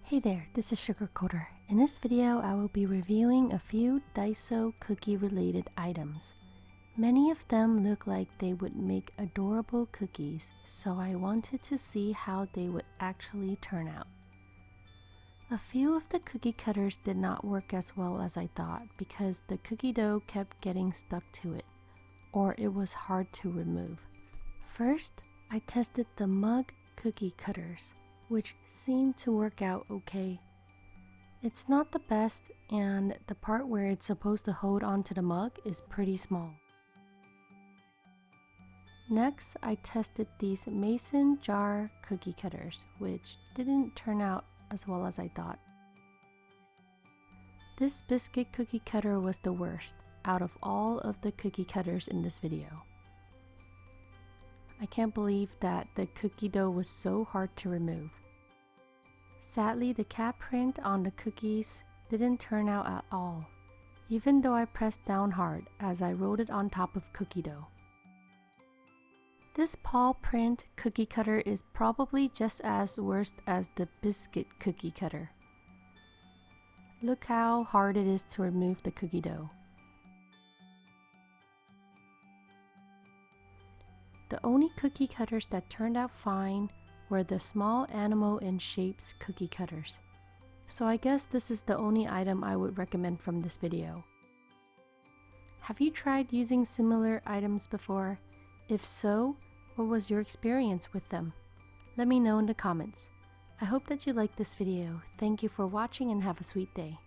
Hey there, this is Sugarcoder. In this video, I will be reviewing a few DAISO cookie related items. Many of them look like they would make adorable cookies, so I wanted to see how they would actually turn out. A few of the cookie cutters did not work as well as I thought because the cookie dough kept getting stuck to it, or it was hard to remove. First, I tested the mug cookie cutters, which seemed to work out okay. It's not the best, and the part where it's supposed to hold onto the mug is pretty small. Next, I tested these mason jar cookie cutters, which didn't turn out as well as I thought. This biscuit cookie cutter was the worst out of all of the cookie cutters in this video. I can't believe that the cookie dough was so hard to remove. Sadly, the cat print on the cookies didn't turn out at all, even though I pressed down hard as I rolled it on top of cookie dough. This paw print cookie cutter is probably just as worst as the biscuit cookie cutter. Look how hard it is to remove the cookie dough. The only cookie cutters that turned out fine were the small animal and shapes cookie cutters. So I guess this is the only item I would recommend from this video. Have you tried using similar items before? If so, what was your experience with them? Let me know in the comments. I hope that you liked this video. Thank you for watching and have a sweet day.